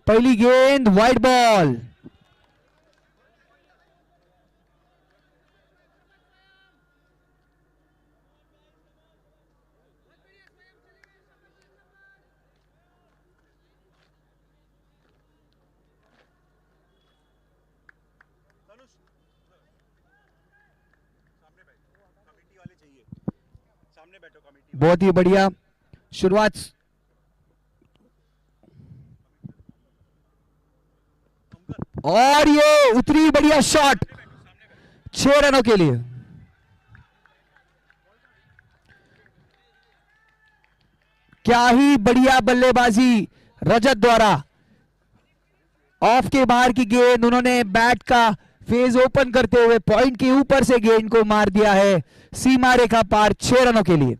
पहली गेंद wide ball. बहुत ही बढ़िया शुरुआत। और ये उतरी बढ़िया शॉट 6 रनों के लिए। क्या ही बढ़िया बल्लेबाजी रजत द्वारा। ऑफ के बाहर की गेंद उन्होंने बैट का फेज ओपन करते हुए पॉइंट के ऊपर से गेंद को मार दिया है सीमा रेखा पार 6 रनों के लिए।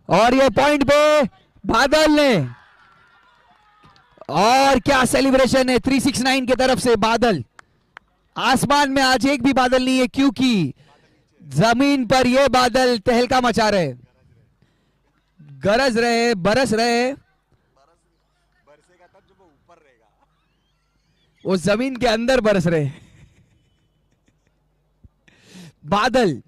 और ये पॉइंट पे बादल ने, और क्या सेलिब्रेशन है 369 की तरफ से। बादल आसमान में आज एक भी बादल नहीं है, क्योंकि जमीन पर ये बादल तहलका मचा रहे, गरज रहे, बरस रहे। वो जमीन के अंदर बरस रहे बादल।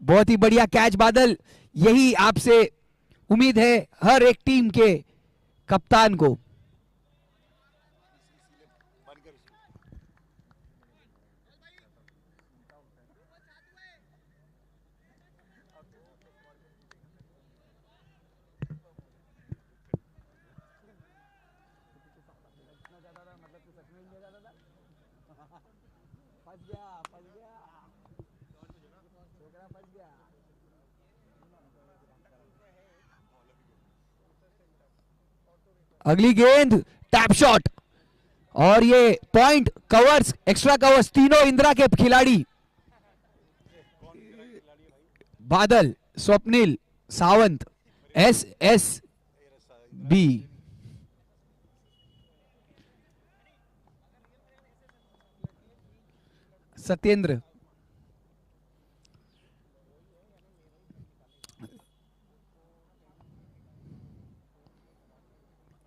बहुत ही बढ़िया कैच बादल। यही आपसे उम्मीद है हर एक टीम के कप्तान को। अगली गेंद टैप शॉट, और ये पॉइंट कवर्स, एक्स्ट्रा कवर्स, तीनों इंदिरा के खिलाड़ी बादल, स्वप्निल, सावंत, SSB। सत्येंद्र।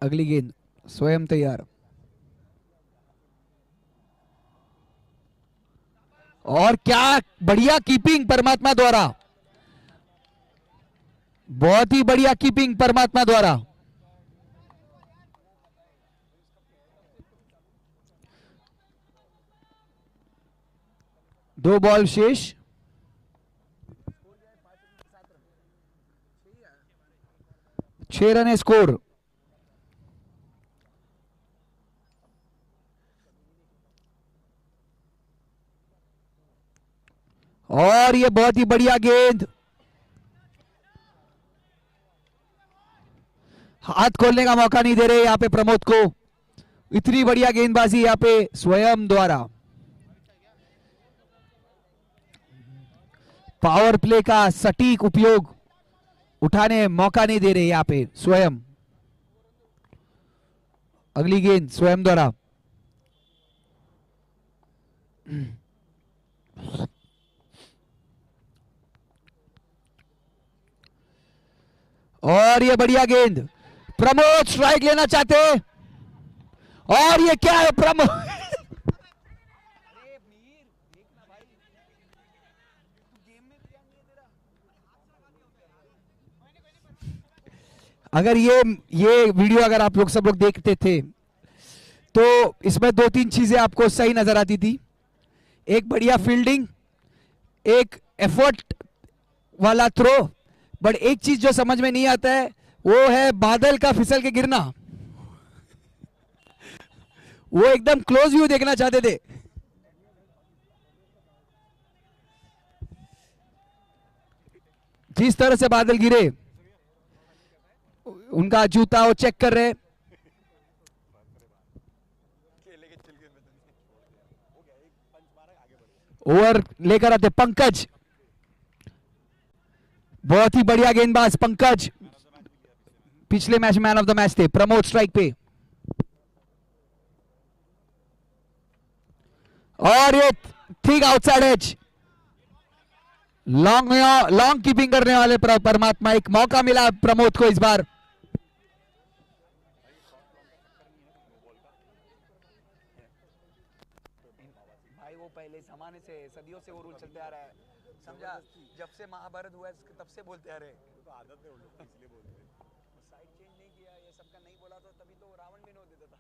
अगली गेंद स्वयं तैयार, और क्या बढ़िया कीपिंग परमात्मा द्वारा, बहुत ही बढ़िया कीपिंग परमात्मा द्वारा। दो बॉल शेष, 6 रन है स्कोर। और ये बहुत ही बढ़िया गेंद, हाथ खोलने का मौका नहीं दे रहे यहां पे प्रमोद को। इतनी बढ़िया गेंदबाजी यहां पे स्वयं द्वारा। पावर प्ले का सटीक उपयोग उठाने मौका नहीं दे रहे यहां पे स्वयं। अगली गेंद स्वयं द्वारा, और ये बढ़िया गेंद, प्रमोद स्ट्राइक लेना चाहते, और ये क्या है प्रमोद अगर ये वीडियो अगर आप लोग सब लोग देखते थे तो इसमें 2-3 चीजें आपको सही नजर आती थी। एक बढ़िया फील्डिंग, एक एफर्ट वाला थ्रो, बट एक चीज जो समझ में नहीं आता है वो है बादल का फिसल के गिरना। वो एकदम क्लोज व्यू देखना चाहते थे। जिस तरह से बादल गिरे, उनका जूता वो चेक कर रहे। ओवर लेकर आते पंकज, बहुत ही बढ़िया गेंदबाज पंकज, पिछले match man of the match थे। प्रमोद स्ट्राइक पे, और ये ठीक outside edge. Long long keeping करने वाले परमात्मा, एक मौका मिला प्रमोद को इस बार। भाई वो पहले जमाने से सदियों से वो रूल चलते आ रहा है, समझा? जब से महाभारत हुआ है तब से बोलते आ रहे हैं। तो आदत है, वो लोग इसलिए बोलते हैं। साइड चेंज नहीं किया, ये सबका नहीं बोला तो तभी तो रावण भी नहीं देता था।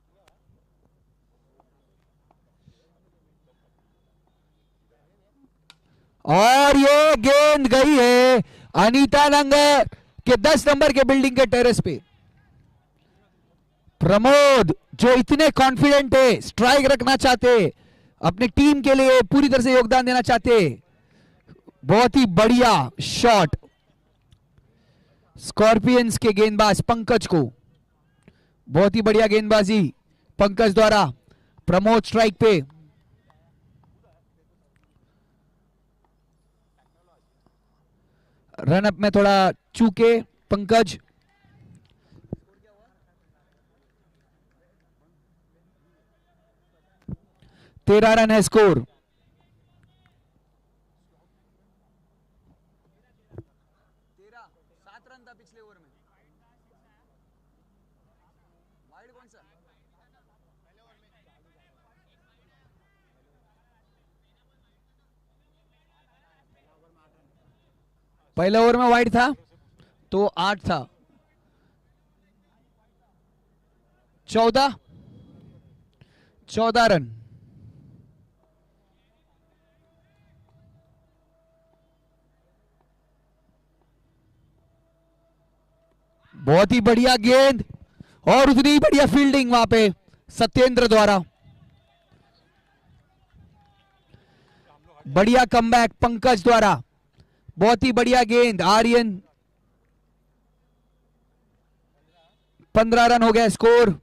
और ये गेंद गई है अनीता नंगर के 10 नंबर के बिल्डिंग के टेरेस पे। प्रमोद जो इतने कॉन्फिडेंट है, स्ट्राइक रखना चाहते, अपनी टीम के लिए पूरी तरह से योगदान देना चाहते, बहुत ही बढ़िया शॉट स्कॉर्पियंस के गेंदबाज पंकज को, बहुत ही बढ़िया गेंदबाजी पंकज द्वारा। प्रमोद स्ट्राइक पे, रनअप में थोड़ा चूके पंकज। तेरह रन है स्कोर। पिछले ओवर में वाइड कौन सा? पहले ओवर में वाइड था तो 8 था। 14 रन। बहुत ही बढ़िया गेंद और उतनी ही बढ़िया फील्डिंग वहां पे सत्येंद्र द्वारा। बढ़िया कमबैक पंकज द्वारा, बहुत ही बढ़िया गेंद आर्यन। 15 रन हो गया स्कोर।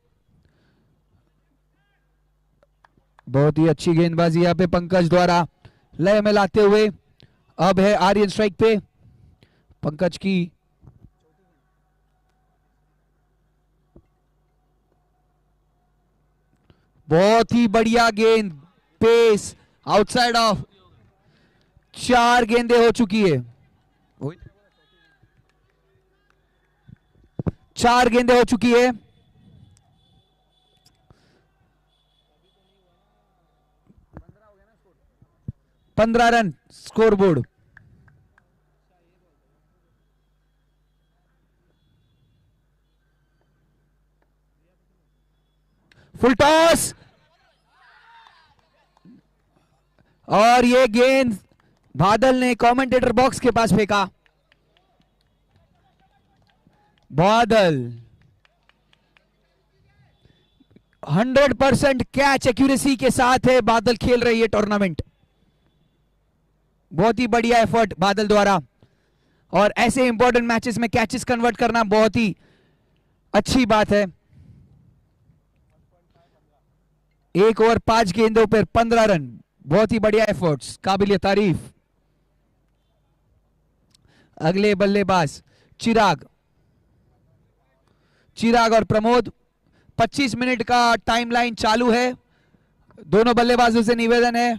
बहुत ही अच्छी गेंदबाजी यहां पे पंकज द्वारा लय में लाते हुए। अब है आर्यन स्ट्राइक पे, पंकज की बहुत ही बढ़िया गेंद, पेस आउटसाइड ऑफ। 4 गेंदें हो चुकी है, 4 गेंदें हो चुकी है। पंद्रह run score board. Full toss और ये गेंद बादल ने कमेंटेटर बॉक्स के पास फेंका। बादल 100% कैच एक्यूरेसी के साथ है बादल खेल रही है टूर्नामेंट। बहुत ही बढ़िया एफर्ट बादल द्वारा, और ऐसे इंपॉर्टेंट मैचेस में कैचेस कन्वर्ट करना बहुत ही अच्छी बात है। 1 ओवर 5 गेंदों पर 15 रन, बहुत ही बढ़िया एफर्ट्स, काबिल तारीफ। अगले बल्लेबाज चिराग और प्रमोद। 25 मिनट का टाइमलाइन चालू है। दोनों बल्लेबाजों से निवेदन है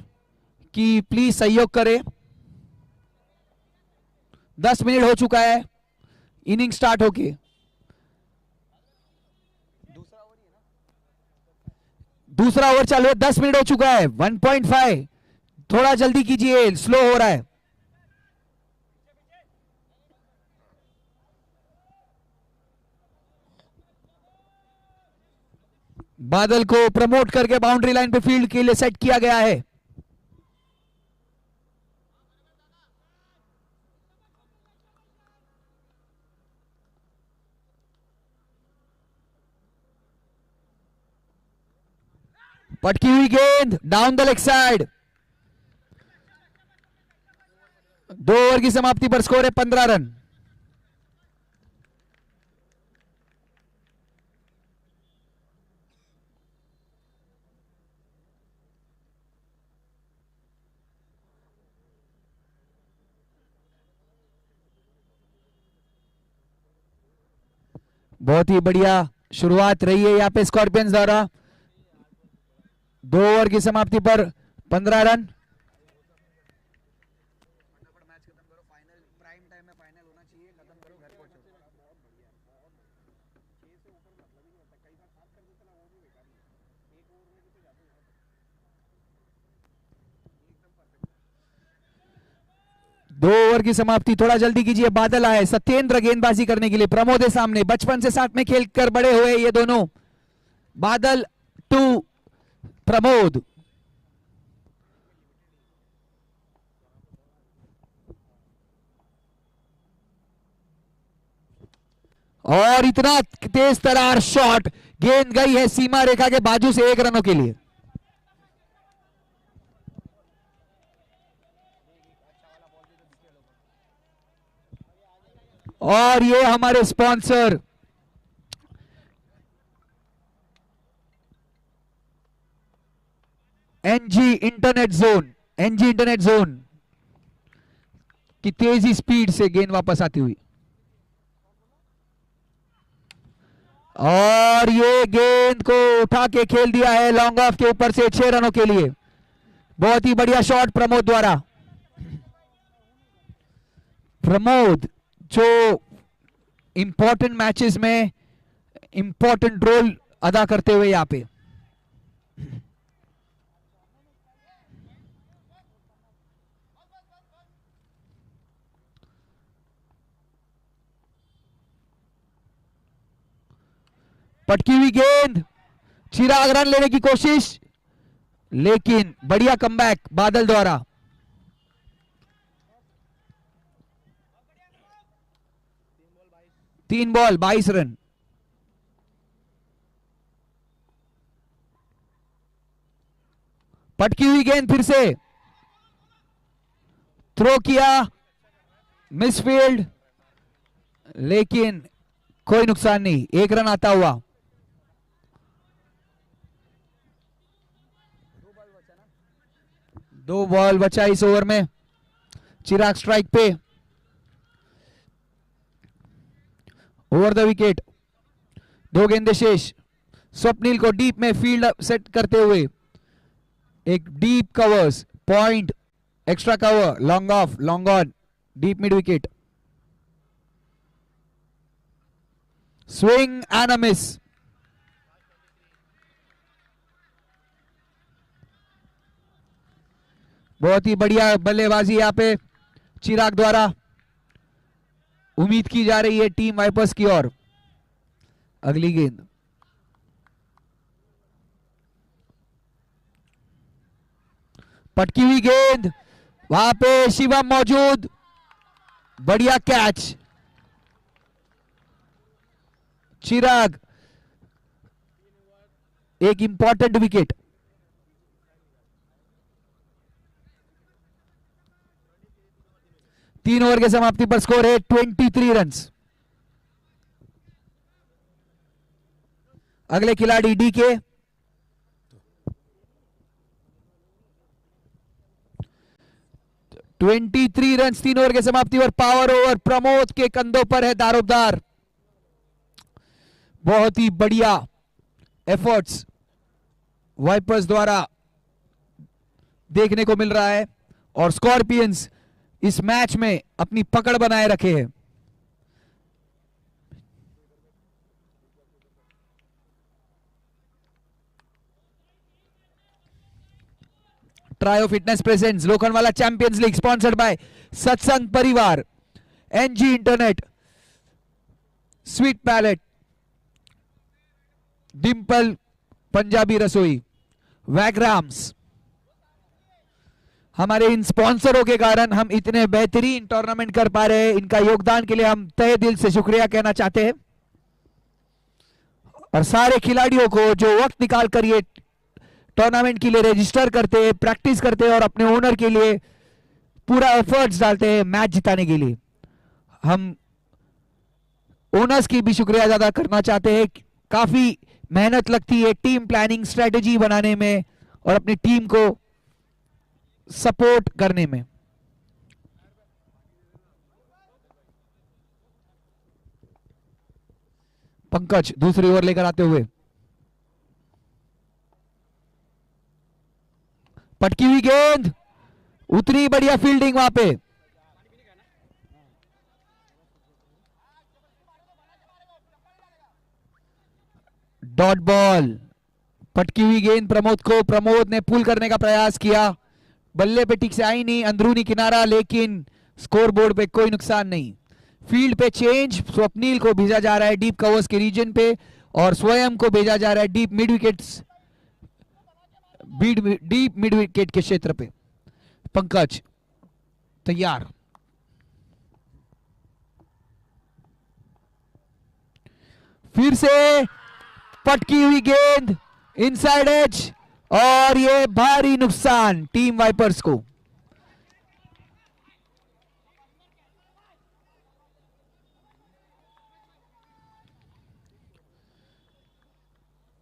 कि प्लीज सहयोग करें। 10 मिनट हो चुका है इनिंग स्टार्ट होके। दूसरा ओवर चालू है, 10 मिनट हो चुका है। 1.5, थोड़ा जल्दी कीजिए, स्लो हो रहा है। बादल को प्रमोट करके बाउंड्री लाइन पे फील्ड के लिए सेट किया गया है। पटकी हुई गेंद down the leg side. 2 over की समाप्ति पर स्कोर है 15 रन। बहुत ही बढ़िया शुरुआत रही है यहाँ पे स्कॉर्पियंस द्वारा। 2 ओवर की समाप्ति पर 15 रन। फटाफट मैच खत्म करो, फाइनल प्राइम टाइम में फाइनल होना चाहिए, खत्म करो, घर पहुंचो। दो ओवर की समाप्ति, थोड़ा जल्दी कीजिए। बादल आए, सत्येंद्र गेंदबाजी करने के लिए, प्रमोद है सामने, बचपन से साथ में खेलकर बड़े हुए ये दोनों। बादल टू प्रमोद। और इतना तेज तरार शॉट, गेंद गई है सीमा रेखा के बाजू से 1 रनों के लिए। और ये हमारे स्पॉन्सर एनजी इंटरनेट जोन की तेजी स्पीड से गेंद वापस आती हुई। और ये गेंद को उठा के खेल दिया है लॉन्ग ऑफ के ऊपर से 6 रनों के लिए। बहुत ही बढ़िया शॉट प्रमोद द्वारा। प्रमोद जो इंपॉर्टेंट मैचेस में इंपॉर्टेंट रोल अदा करते हुए यहां पे। पटकी हुई गेंद, चिराग रन लेने की कोशिश, लेकिन बढ़िया कमबैक बादल द्वारा। तीन बॉल 22 रन। पटकी हुई गेंद फिर से थ्रो किया, मिसफील्ड, लेकिन कोई नुकसान नहीं, 1 रन आता हुआ। दो बॉल बचा इस ओवर में। चिराग स्ट्राइक पे, ओवर द विकेट, 2 गेंदें शेष। स्वप्निल को डीप में फील्ड सेट करते हुए एक deep covers, point, extra cover, long off, long on, deep mid wicket, swing and a miss. बहुत ही बढ़िया बल्लेबाजी यहां पे चिराग द्वारा। उम्मीद की जा रही है टीम वाइपर्स की ओर। अगली गेंद, पटकी हुई गेंद, वहां पे शिवम मौजूद, बढ़िया कैच। चिराग एक इंपॉर्टेंट विकेट। तीन ओवर के समाप्ति पर स्कोर है 23 रन्स। अगले खिलाड़ी डीके। ट्वेंटी रन 3 ओवर के समाप्ति पर। पावर ओवर प्रमोद के कंधों पर है दारोमदार। बहुत ही बढ़िया एफर्ट्स वाइपर्स द्वारा देखने को मिल रहा है और स्कॉर्पियंस इस मैच में अपनी पकड़ बनाए रखे हैं। Trio fitness presents Lokhandwala champions league sponsored by Satsang Parivar, NG internet, sweet palette, Dimple Punjabi Rasoi, वैग्राम्स। हमारे इन स्पॉन्सरों के कारण हम इतने बेहतरीन टूर्नामेंट कर पा रहे हैं। इनका योगदान के लिए हम तहे दिल से शुक्रिया कहना चाहते हैं और सारे खिलाड़ियों को जो वक्त निकाल कर ये टूर्नामेंट के लिए रजिस्टर करते हैं, प्रैक्टिस करते हैं और अपने ओनर के लिए पूरा एफर्ट्स डालते हैं मैच जिताने के लिए। हम ओनर्स की भी शुक्रिया अदा करना चाहते हैं। काफी मेहनत लगती है टीम प्लानिंग स्ट्रेटेजी बनाने में और अपनी टीम को सपोर्ट करने में। पंकज दूसरी ओवर लेकर आते हुए, पटकी हुई गेंद, उतनी बढ़िया फील्डिंग वहां पे। डॉट बॉल, पटकी हुई गेंद प्रमोद को, प्रमोद ने पुल करने का प्रयास किया, बल्ले पे ठीक से आई नहीं, अंदरूनी किनारा, लेकिन स्कोरबोर्ड पे कोई नुकसान नहीं। फील्ड पे चेंज, स्वप्नील को भेजा जा रहा है डीप कवर्स के रीजन पे और स्वयं को भेजा जा रहा है deep mid wickets, deep mid wicket के क्षेत्र पे। पंकज तैयार, फिर से पटकी हुई गेंद, इनसाइड एज और ये भारी नुकसान टीम वाइपर्स को।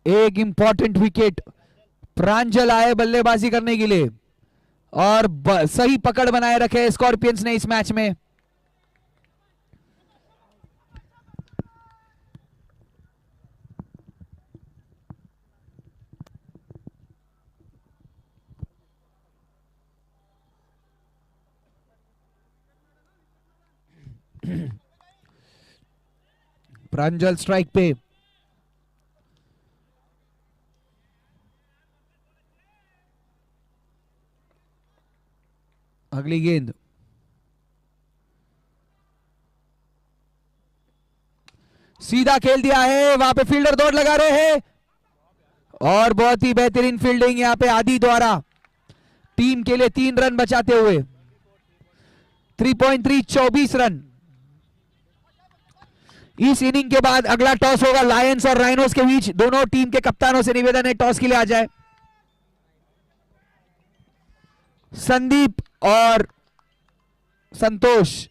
एक इंपॉर्टेंट विकेट, प्रांजल आए बल्लेबाजी करने के लिए और सही पकड़ बनाए रखे स्कॉर्पियंस ने इस मैच में। प्रांजल स्ट्राइक पे, अगली गेंद, सीधा खेल दिया है, वहां पे फील्डर दौड़ लगा रहे हैं और बहुत ही बेहतरीन फील्डिंग यहां पे आदि द्वारा टीम के लिए 3 रन बचाते हुए। 3.3 24 रन। इस इनिंग के बाद अगला टॉस होगा लायंस और राइनोस के बीच। दोनों टीम के कप्तानों से निवेदन है टॉस के लिए आ जाए। संदीप और संतोष,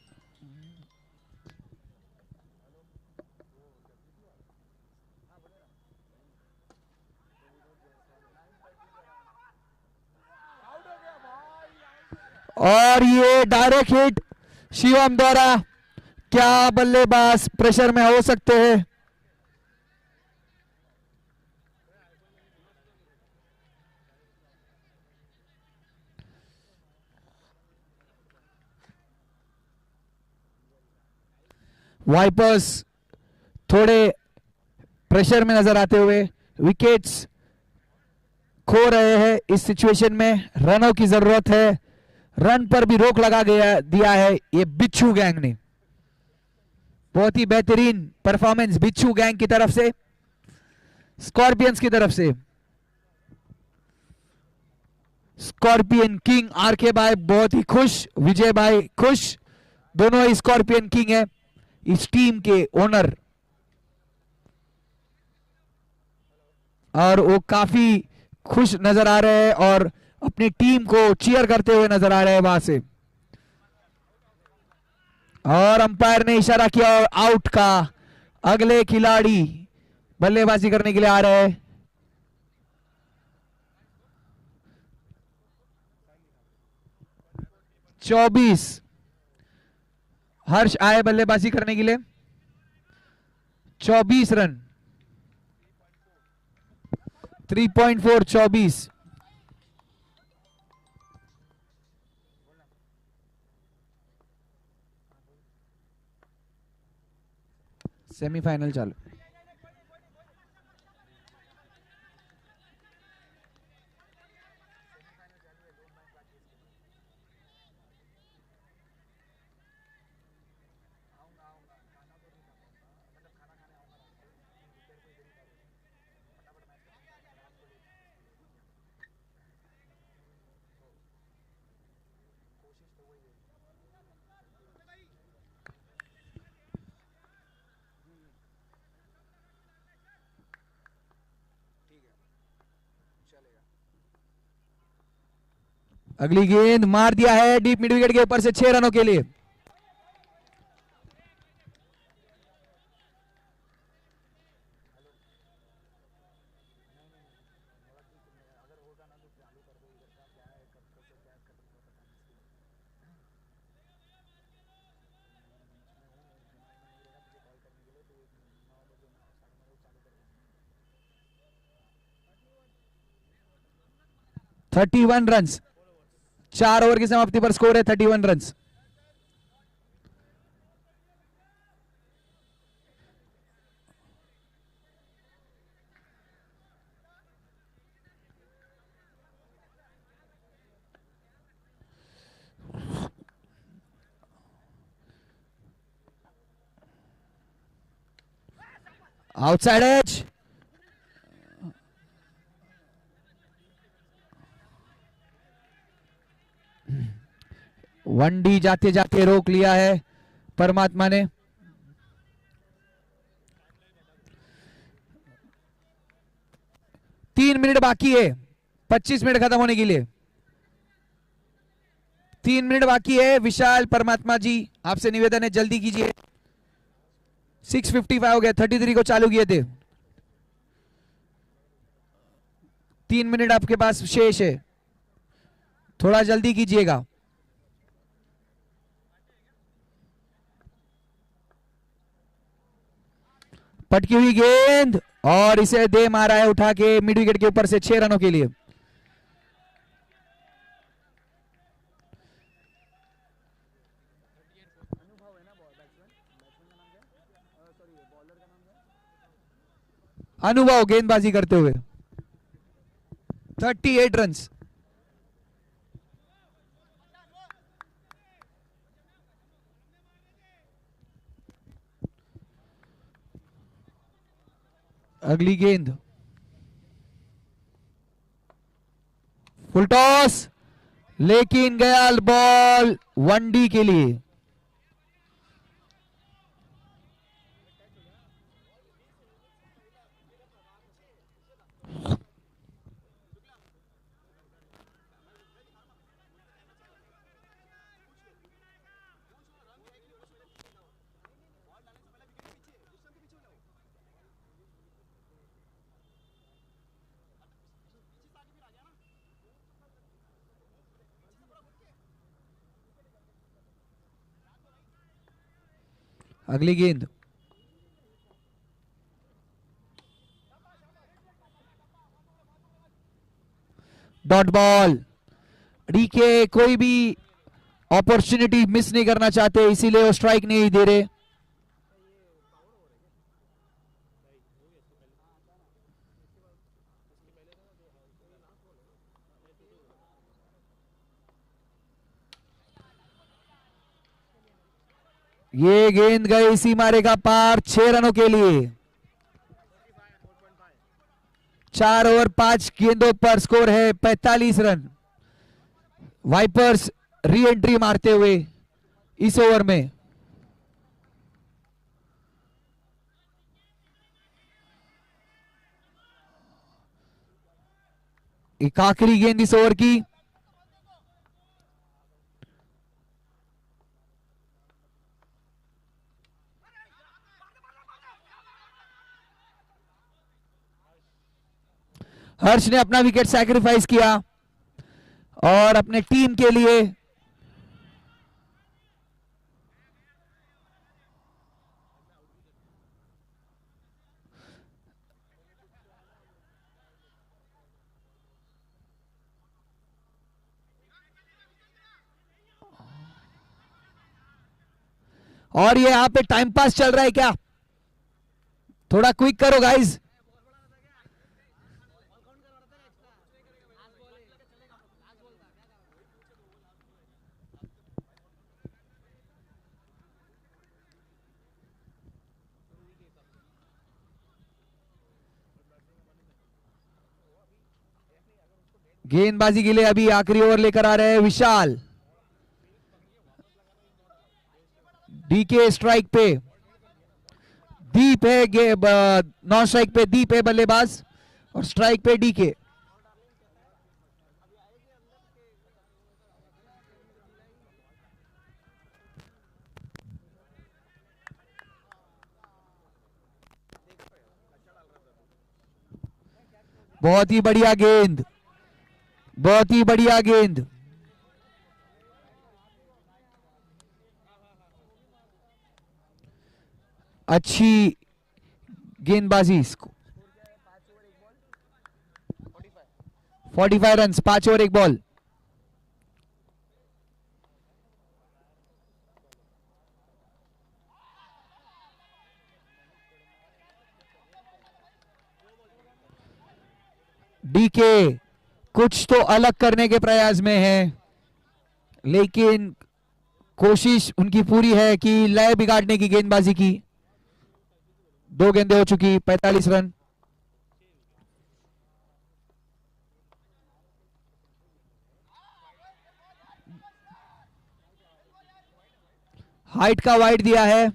और ये डायरेक्ट हिट शिवम द्वारा। क्या बल्लेबाज प्रेशर में हो सकते हैं? वाइपर्स थोड़े प्रेशर में नजर आते हुए विकेट्स खो रहे हैं। इस सिचुएशन में रनों की जरूरत है, रन पर भी रोक लगा दिया है ये बिच्छू गैंग ने। बहुत ही बेहतरीन परफॉर्मेंस बिच्छू गैंग की तरफ से, स्कॉर्पियंस की तरफ से। स्कॉर्पियन किंग आरके भाई बहुत ही खुश, विजय भाई खुश, दोनों ही स्कॉर्पियन किंग है इस टीम के ओनर, और वो काफी खुश नजर आ रहे हैं और अपनी टीम को चीयर करते हुए नजर आ रहे हैं वहां से। और अंपायर ने इशारा किया और आउट का। अगले खिलाड़ी बल्लेबाजी करने के लिए आ रहे हैं। चौबीस, हर्ष आए बल्लेबाजी करने के लिए। 24 रन, 3.4 24। सेमीफाइनल चालू। अगली गेंद मार दिया है डीप मिड विकेट के ऊपर से 6 रनों के लिए। थर्टी 31 रन, 4 ओवर की समाप्ति पर स्कोर है 31 रन। आउटसाइड एज, वनडी जाते जाते रोक लिया है परमात्मा ने। तीन मिनट बाकी है 25 मिनट खत्म होने के लिए। 3 मिनट बाकी है। विशाल परमात्मा जी आपसे निवेदन है जल्दी कीजिए। 6:55 हो गया, 33 को चालू किए थे। 3 मिनट आपके पास शेष है, थोड़ा जल्दी कीजिएगा। पटकी हुई गेंद और इसे दे मारा है उठा के मिड विकेट के ऊपर से 6 रनों के लिए। अनुभव गेंदबाजी करते हुए 38 रन। अगली गेंद फुल टॉस, लेकिन गया बॉल वनडी के लिए। अगली गेंद डॉट बॉल। डीके कोई भी अपॉर्चुनिटी मिस नहीं करना चाहते, इसीलिए वो स्ट्राइक नहीं दे रहे। ये गेंद गई सीमा रेखा पार 6 रनों के लिए। 4 ओवर 5 गेंदों पर स्कोर है 45 रन। वाइपर्स री एंट्री मारते हुए इस ओवर में। एक आखिरी गेंद इस ओवर की। हर्ष ने अपना विकेट सैक्रिफाइस किया और अपने टीम के लिए और ये यहां पे टाइम पास चल रहा है क्या? थोड़ा क्विक करो गाइस। गेंदबाजी के लिए अभी आखिरी ओवर लेकर आ रहे हैं विशाल। डीके स्ट्राइक पे, दीप है नॉन स्ट्राइक पे दीप है बल्लेबाज और स्ट्राइक पे डीके। बहुत ही बढ़िया गेंद, बहुत ही बढ़िया गेंद। अच्छी गेंदबाजी। 45 रन, 5 ओवर 1 बॉल। डीके कुछ तो अलग करने के प्रयास में है, लेकिन कोशिश उनकी पूरी है कि लय बिगाड़ने की गेंदबाजी की। 2 गेंदें हो चुकी, 45 रन। हाइट का वाइड दिया है,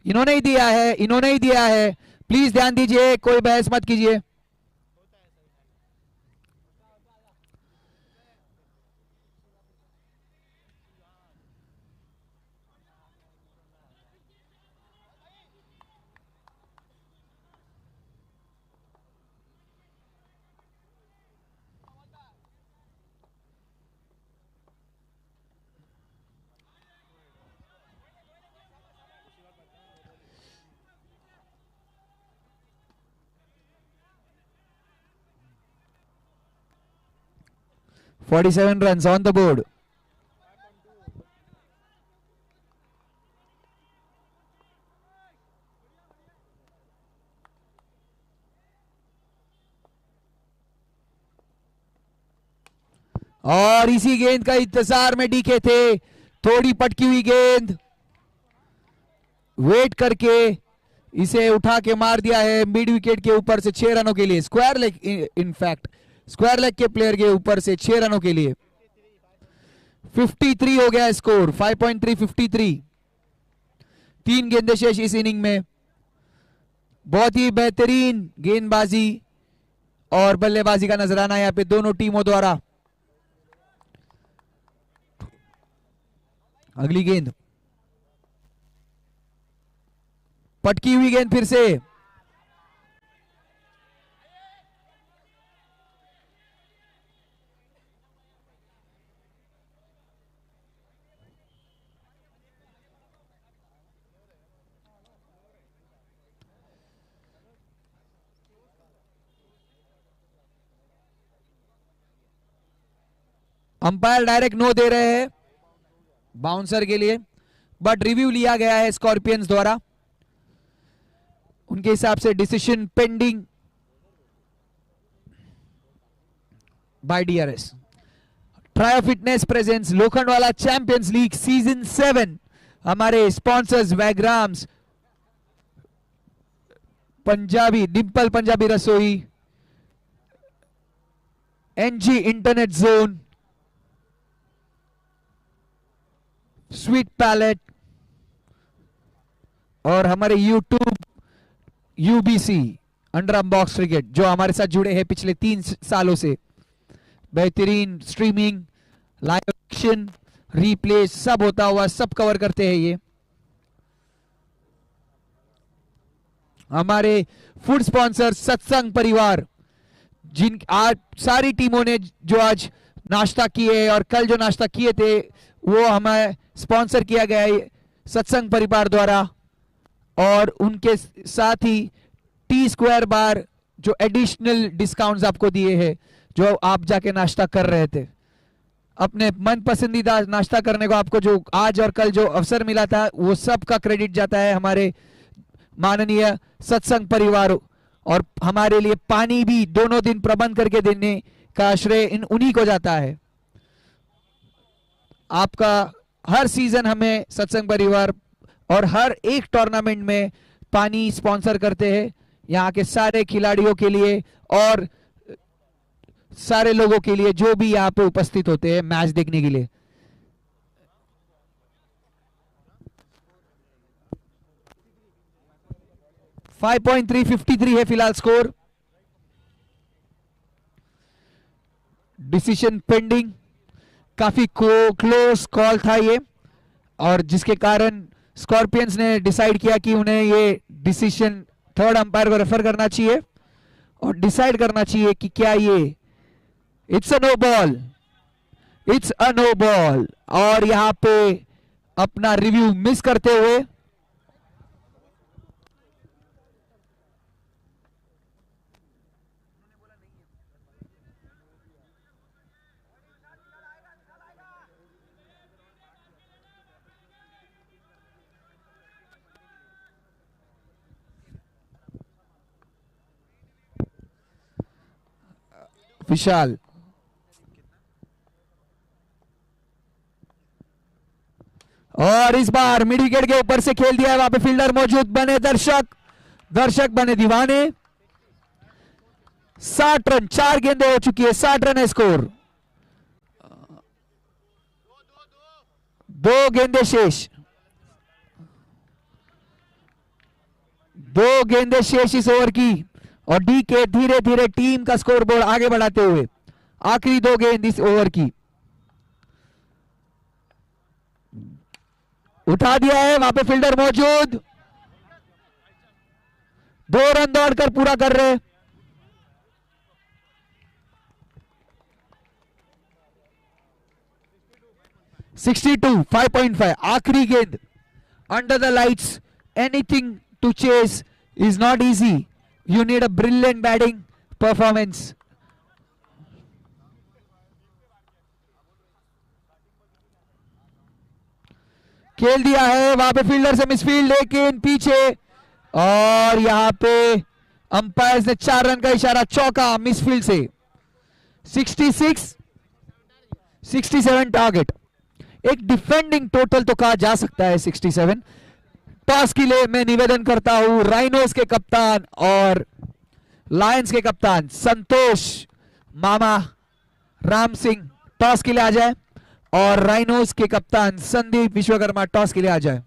इन्होंने ही दिया है, इन्होंने ही दिया है। प्लीज ध्यान दीजिए, कोई बहस मत कीजिए। $47 runs on the board. और इसी गेंद का इंतजार में डीके थे। थोड़ी पटकी हुई गेंद, वेट करके इसे उठा के मार दिया है मिड विकेट के ऊपर से 6 रनों के लिए। Square leg, in fact square leg के प्लेयर के ऊपर से 6 रनों के लिए। 53 हो गया स्कोर, 5.3 53। 3 गेंदें शेष इस इनिंग में। बहुत ही बेहतरीन गेंदबाजी और बल्लेबाजी का नजराना यहाँ पे दोनों टीमों द्वारा। अगली गेंद, पटकी हुई गेंद फिर से। अंपायर डायरेक्ट नो दे रहे हैं बाउंसर के लिए, बट रिव्यू लिया गया है स्कॉर्पियंस द्वारा। उनके हिसाब से decision pending by DRS. Trio fitness presence Lokhandwala champions league season 7। हमारे स्पॉन्सर्स वैग्राम्स, Punjabi Dimple Punjabi Rasoi, NG internet zone, sweet palette और हमारे YouTube UBC under box cricket, जो हमारे साथ जुड़े हैं पिछले 3 सालों से। बेहतरीन स्ट्रीमिंग, लाइव एक्शन, रिप्ले सब होता हुआ, सब कवर करते हैं ये। हमारे फूड स्पॉन्सर सत्संग परिवार, जिन आज सारी टीमों ने जो आज नाश्ता किए और कल जो नाश्ता किए थे वो हमें स्पॉन्सर किया गया है सत्संग परिवार द्वारा। और उनके साथ ही टी स्क्वायर बार जो एडिशनल डिस्काउंट्स आपको दिए हैं, जो आप जाके नाश्ता कर रहे थे, अपने मन पसंदीदा नाश्ता करने को आपको जो आज और कल जो अवसर मिला था, वो सब का क्रेडिट जाता है हमारे माननीय सत्संग परिवार। और हमारे लिए पानी भी दोनों दिन प्रबंध करके देने का श्रेय उन्हीं को जाता है। आपका हर सीजन हमें सत्संग परिवार और हर एक टूर्नामेंट में पानी स्पॉन्सर करते हैं, यहाँ के सारे खिलाड़ियों के लिए और सारे लोगों के लिए जो भी यहाँ पे उपस्थित होते हैं मैच देखने के लिए। $5.353 है फिलहाल स्कोर। डिसीजन पेंडिंग, काफी क्लोज कॉल था ये, और जिसके कारण स्कॉर्पियंस ने डिसाइड किया कि उन्हें ये डिसीजन थर्ड अंपायर को रेफर करना चाहिए और डिसाइड करना चाहिए कि क्या ये it's a no ball, it's a no ball. और यहां पे अपना रिव्यू मिस करते हुए विशाल और इस बार मिड विकेट के ऊपर से खेल दिया है, वहां पे फील्डर मौजूद, बने दर्शक, दर्शक बने दीवाने। 60 रन, 4 गेंदें हो चुकी है, 60 रन है स्कोर, 2 गेंदें शेष, 2 गेंदें शेष इस ओवर की। और डी के धीरे धीरे टीम का स्कोर बोर्ड आगे बढ़ाते हुए आखिरी 2 गेंद इस ओवर की उठा दिया है, वहां पे फील्डर मौजूद, 2 रन दौड़कर पूरा कर रहे। (62) 5.5 आखिरी गेंद, under the lights, anything to chase is not easy, you need a brilliant batting performance. खेल दिया है, वहां पे फील्डर से मिसफील्ड, लेकिन पीछे, और यहां पे अंपायर ने 4 रन का इशारा, चौका मिसफील्ड से। 67 टारगेट, एक डिफेंडिंग टोटल तो कहा जा सकता है 67। टॉस के लिए मैं निवेदन करता हूं राइनोस के कप्तान और लायंस के कप्तान संतोष मामा राम सिंह टॉस के लिए आ जाए और राइनोस के कप्तान संदीप विश्वकर्मा टॉस के लिए आ जाए।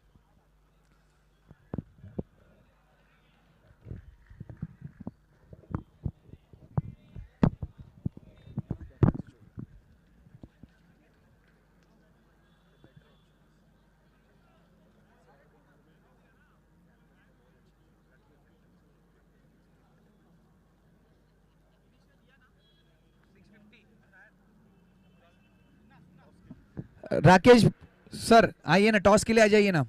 राकेश सर आइए ना, टॉस के लिए आ जाइए ना।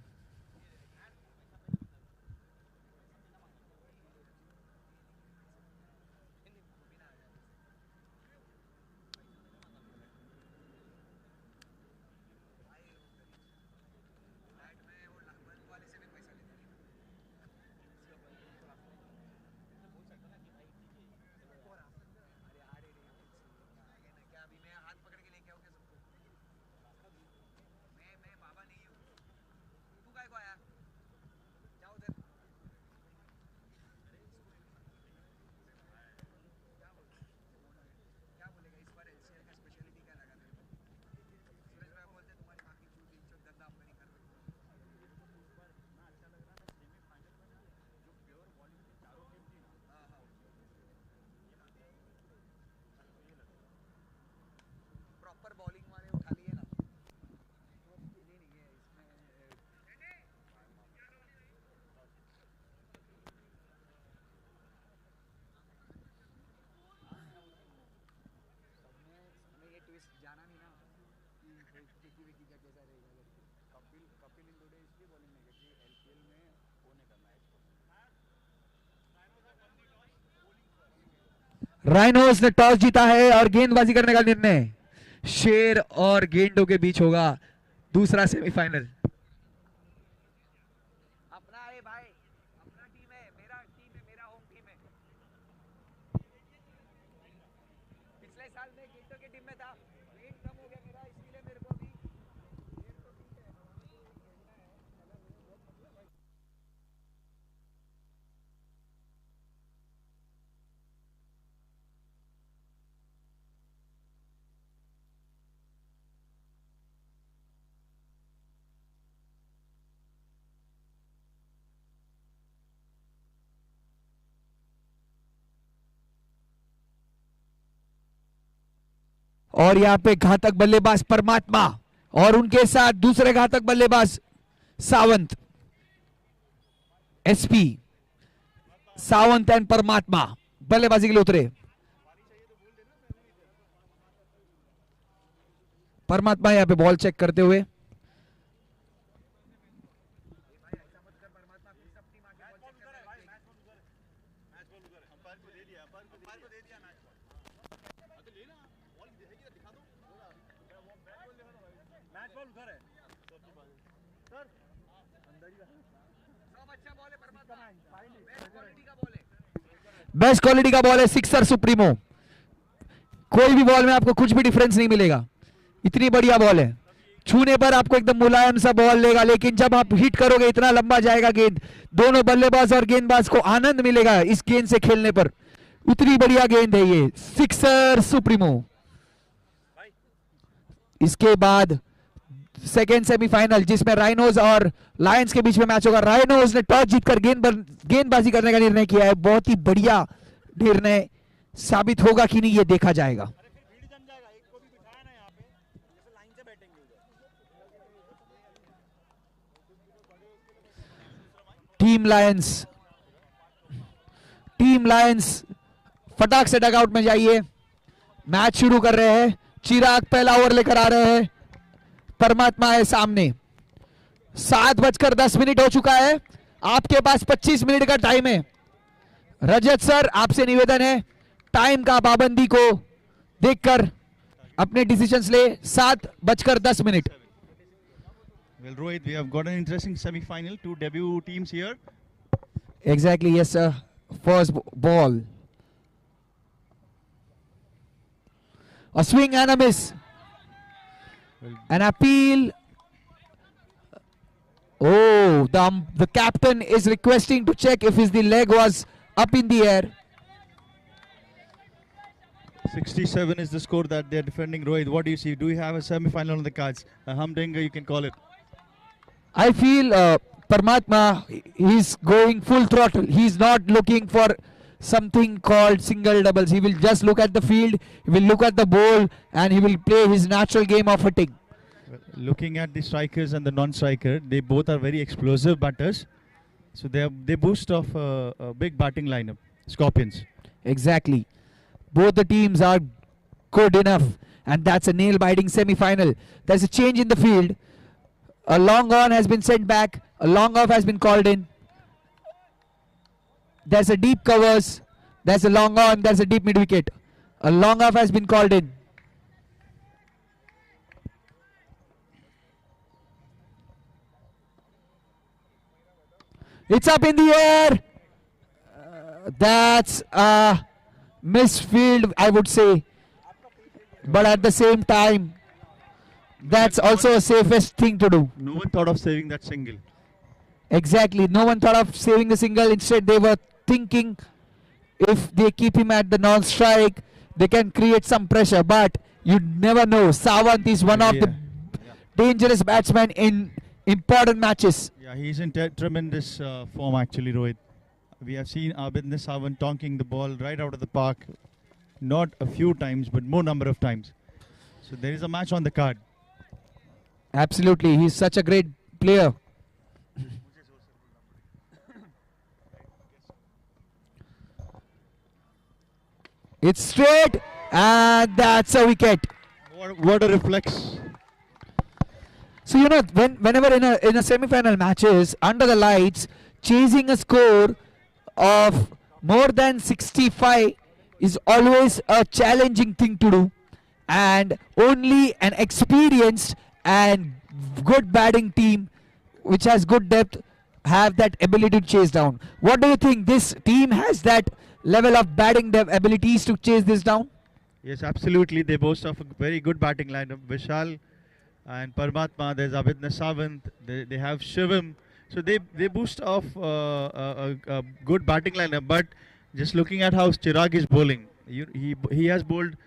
प्रॉपर बॉलिंग वाले उठा लिए ना, हमें ये ट्विस्ट जाना नहीं ना कि टिकी विकी का कैसा रहेगा करके। कपिल इन 2 डेज इसलिए बॉलिंग नहीं करती, एलपीएल में वो नहीं करना है इसको। राइनोस ने टॉस जीता है और गेंदबाजी करने का निर्णय शेर और गेंडों के बीच होगा, दूसरा सेमीफाइनल। अपना है भाई, अपना टीम है, मेरा होम टीम है। पिछले साल मैं गेंडों की टीम में था, वेट कम हो गया मेरा, इसलिए मेरे को भी और यहां पे घातक बल्लेबाज परमात्मा और उनके साथ दूसरे घातक बल्लेबाज सावंत, एसपी सावंत एंड परमात्मा बल्लेबाजी के लिए उतरे। परमात्मा यहाँ पे बॉल चेक करते हुए। बेस्ट क्वालिटी का बॉल है सिक्सर सुप्रीमो। कोई भी बॉल में आपको कुछ भी डिफरेंस नहीं मिलेगा, इतनी बढ़िया बॉल है। छूने पर आपको एकदम मुलायम सा बॉल लेगा, लेकिन जब आप हिट करोगे इतना लंबा जाएगा गेंद। दोनों बल्लेबाज और गेंदबाज को आनंद मिलेगा इस गेंद से खेलने पर। उतनी बढ़िया गेंद है ये सिक्सर सुप्रीमो। इसके बाद सेकेंड सेमीफाइनल जिसमें राइनोज और लायंस के बीच में मैच होगा। राइनोज ने टॉस जीतकर गेंदबाजी करने का निर्णय किया है। बहुत ही बढ़िया निर्णय साबित होगा कि नहीं ये देखा जाएगा। टीम लायंस फटाक से डगआउट में जाइए। मैच शुरू कर रहे हैं। चिराग पहला ओवर लेकर आ रहे हैं। परमात्मा है सामने। 7:10 हो चुका है। आपके पास 25 मिनट का टाइम है। रजत सर आपसे निवेदन है टाइम का पाबंदी को देखकर अपने डिसीजंस ले। 7:10। Well, Rohit, we have got an interesting semi-final. Two debut teams here. Exactly, yes, sir. First ball. A swing and a miss. An appeal. Oh, the captain is requesting to check if the leg was up in the air. 67 is the score that they're defending. Rohit, what do you see? Do you have a semi-final on the cards? A humdinger, you can call it. I feel Paramatma, he's going full throttle. He's not looking for something called single doubles. He will just look at the field, he will look at the ball, and he will play his natural game of hitting. Looking at the strikers and the non-striker, they both are very explosive batters. So they boost off a big batting lineup. Scorpions. Exactly. Both the teams are good enough, and that's a nail-biting semi-final. There's a change in the field. A long on has been sent back. A long off has been called in. There's a deep covers. There's a long on. There's a deep mid wicket. A long off has been called in. It's up in the air. That's a misfield, I would say. But at the same time, that's also a safest thing to do. No one thought of saving that single. Exactly. No one thought of saving the single. Instead, they were thinking if they keep him at the non-strike, they can create some pressure. But you never know. Sawant is one of the dangerous batsmen in important matches. Yeah, he's in tremendous form actually, Rohit. We have seen Abhinav Sawant tonking the ball right out of the park. Not a few times, but more number of times. So there is a match on the card. Absolutely. He's such a great player. It's straight, and that's a wicket. What a reflex. So you know, whenever in a semi-final matches under the lights, chasing a score of more than 65 is always a challenging thing to do, and only an experienced and good batting team which has good depth have that ability to chase down. What do you think? This team has that level of batting abilities to chase this down? Yes, absolutely. They boast of a very good batting lineup. Vishal and Paramatma, there's Abhinav Sawant, they have Shivam. So they boost off a good batting lineup. But just looking at how Chirag is bowling, he has bowled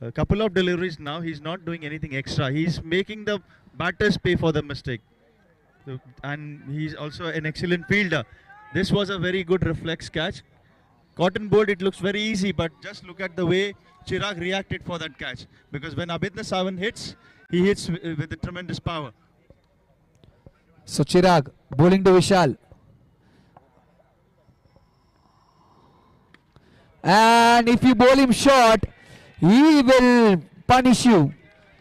a couple of deliveries now. He's not doing anything extra. He's making the batters pay for the mistake. So, and he's also an excellent fielder. This was a very good reflex catch. Cotton bowled, it looks very easy, but just look at the way Chirag reacted for that catch. Because when Abhinav Sawant hits, he hits with a tremendous power. So Chirag bowling to Vishal. And if you bowl him short, he will punish you.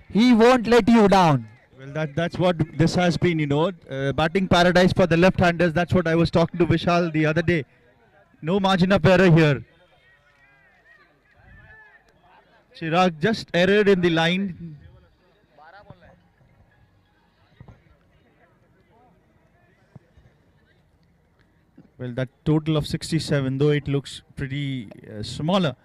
He won't let you down. Well, that's what this has been, batting paradise for the left-handers. That's what I was talking to Vishal the other day. No margin of error here. Chirag just erred in the line. Well, that total of 67, though it looks pretty smaller,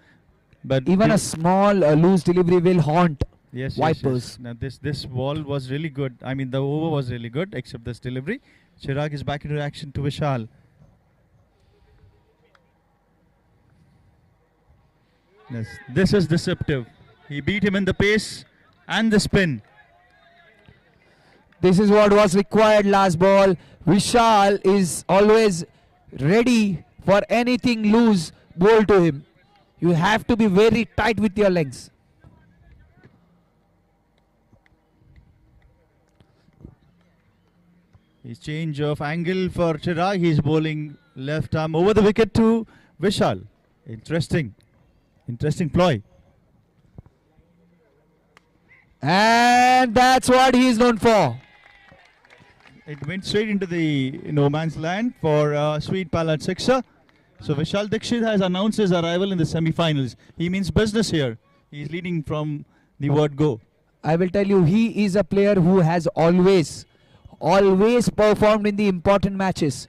but Even a small loose delivery will haunt yes, Vipers. Now this ball was really good. I mean, the over was really good, except this delivery. Chirag is back into action to Vishal. Yes, this is deceptive. He beat him in the pace and the spin. This is what was required last ball. Vishal is always ready for anything loose bowl to him. You have to be very tight with your legs. His change of angle for Chirag. He's bowling left arm over the wicket to Vishal. Interesting ploy. And that's what he is known for. It went straight into the no man's land for Sweet Palad sixer. So Vishal Dixit has announced his arrival in the semi-finals. He means business here. He's leading from the word go. I will tell you, he is a player who has always performed in the important matches.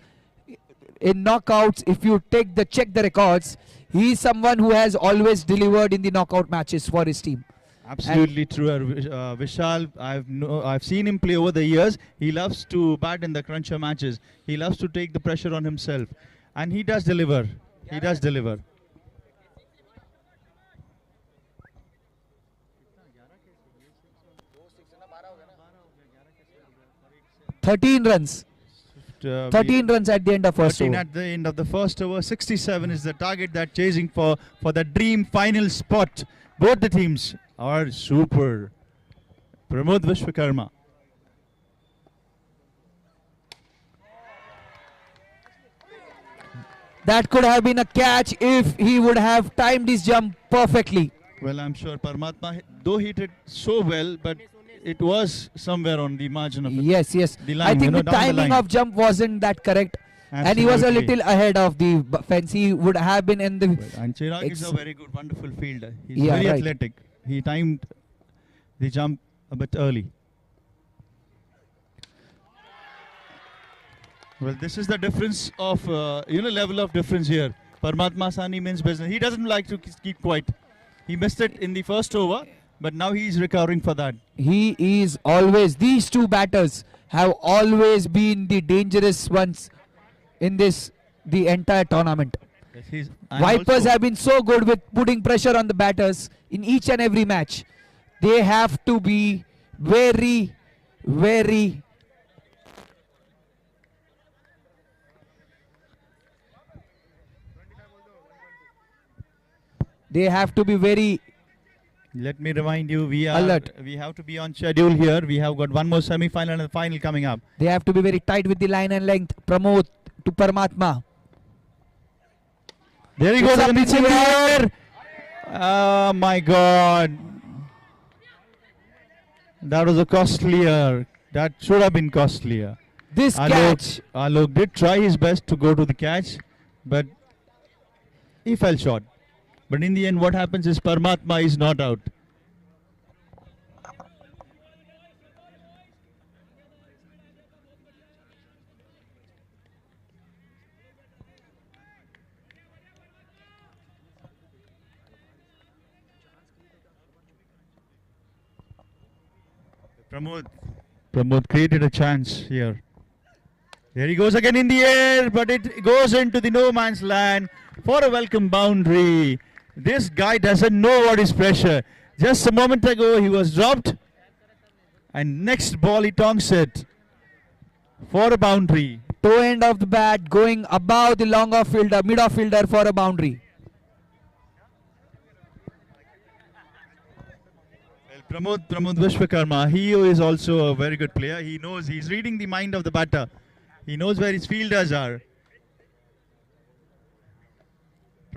In knockouts, if you check the records, he is someone who has always delivered in the knockout matches for his team. Absolutely true. Vishal, I've seen him play over the years. He loves to bat in the cruncher matches. He loves to take the pressure on himself, and he does deliver. He does deliver. 13 runs. 13 runs at the end of first 13 over. at the end of the first over. 67 is the target that chasing for the dream final spot. Both the teams are super. Pramod Vishwakarma. That could have been a catch if he would have timed his jump perfectly. Well, I'm sure Paramatma, though hit it so well, but it was somewhere on the margin of it. Yes. The line, I think the down the timing line. of jump wasn't that correct. And he was a Absolutely. little ahead of the fence. He would have been in the... And Chirag is a Ex- very good, wonderful fielder. He's Yeah, very right. athletic. He timed the jump a bit early. Well, this is the difference of, level of difference here. Paramatma Sani means business. He doesn't like to keep quiet. He missed it in the first over, but now he's recovering for that. He is always... These two batters have always been the dangerous ones in the entire tournament. Yes, Vipers have been so good with putting pressure on the batters in each and every match. They have to be very, very... They have to be very... Let me remind you, we Alert. have to be on schedule here. We have got one more semi-final and a final coming up. They have to be very tight with the line and length. Pramod to Paramatma. There he It's goes a again. It's in the pitch air. Oh my God. That was a costlier. That should have been costlier. This catch. Alok did try his best to go to the catch, but he fell short. But in the end, what happens is Paramatma is not out. Pramod created a chance here. There he goes again in the air, but it goes into the no man's land for a welcome boundary. This guy doesn't know what is pressure. Just a moment ago he was dropped, and next ball he tongs it for a boundary. Toe end of the bat going above the long off fielder, mid off fielder for a boundary. Well, Pramod Vishwakarma, he is also a very good player. He knows, he's reading the mind of the batter. He knows where his fielders are.